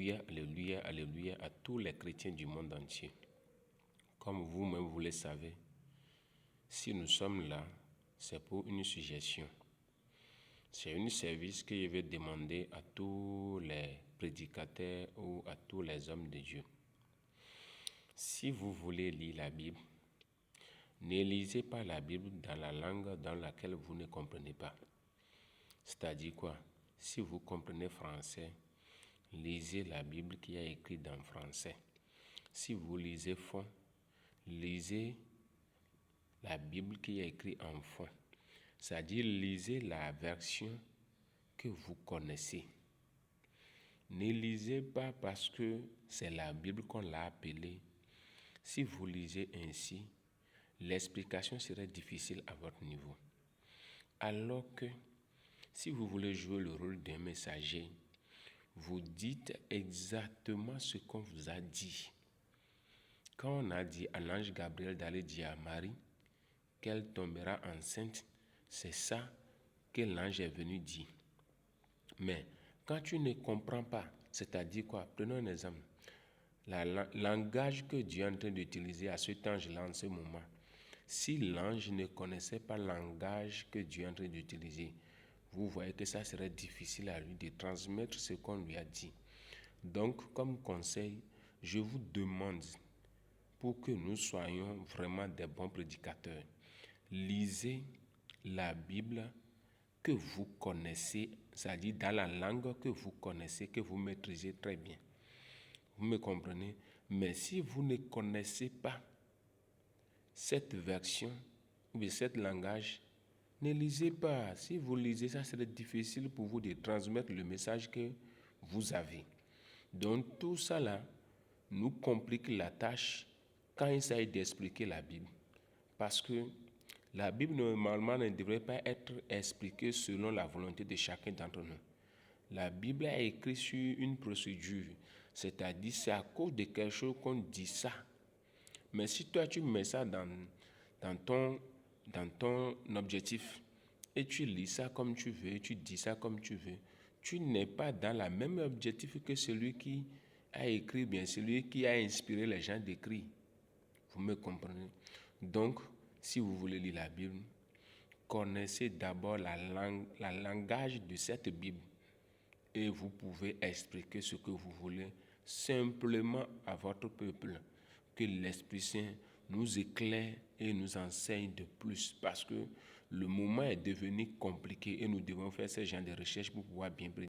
Alléluia, alléluia, alléluia à tous les chrétiens du monde entier. Comme vous-même vous le savez, si nous sommes là, c'est pour une suggestion. C'est un service que je vais demander à tous les prédicateurs ou à tous les hommes de Dieu. Si vous voulez lire la Bible, ne lisez pas la Bible dans la langue dans laquelle vous ne comprenez pas. C'est-à-dire quoi? Si vous comprenez français, lisez la Bible qui est écrite en français. Si vous lisez fond, lisez la Bible qui est écrite en fond. C'est-à-dire lisez la version que vous connaissez. Ne lisez pas parce que c'est la Bible qu'on l'a appelée. Si vous lisez ainsi, l'explication serait difficile à votre niveau. Alors que si vous voulez jouer le rôle d'un messager, vous dites exactement ce qu'on vous a dit. Quand on a dit à l'ange Gabriel d'aller dire à Marie qu'elle tombera enceinte, c'est ça que l'ange est venu dire. Mais quand tu ne comprends pas, c'est-à-dire quoi? Prenons un exemple. Le langage que Dieu est en train d'utiliser à cet ange-là en ce moment, si l'ange ne connaissait pas le langage que Dieu est en train d'utiliser, vous voyez que ça serait difficile à lui de transmettre ce qu'on lui a dit. Donc, comme conseil, je vous demande, pour que nous soyons vraiment des bons prédicateurs, lisez la Bible que vous connaissez, c'est-à-dire dans la langue que vous connaissez, que vous maîtrisez très bien. Vous me comprenez? Mais si vous ne connaissez pas cette version ou bien cet langage, ne lisez pas. Si vous lisez, ça serait difficile pour vous de transmettre le message que vous avez. Donc tout ça là nous complique la tâche quand il s'agit d'expliquer la Bible. Parce que la Bible normalement ne devrait pas être expliquée selon la volonté de chacun d'entre nous. La Bible est écrite sur une procédure, c'est-à-dire c'est à cause de quelque chose qu'on dit ça. Mais si toi tu mets ça dans ton objectif et tu lis ça comme tu veux, tu dis ça comme tu veux, tu n'es pas dans le même objectif que celui qui a écrit, bien celui qui a inspiré les gens d'écrire. Vous me comprenez? Donc, si vous voulez lire la Bible, connaissez d'abord le langage de cette Bible et vous pouvez expliquer ce que vous voulez simplement à votre peuple. Que l'Esprit Saint nous éclaire et nous enseigne de plus parce que le moment est devenu compliqué et nous devons faire ce genre de recherche pour pouvoir bien prédiquer.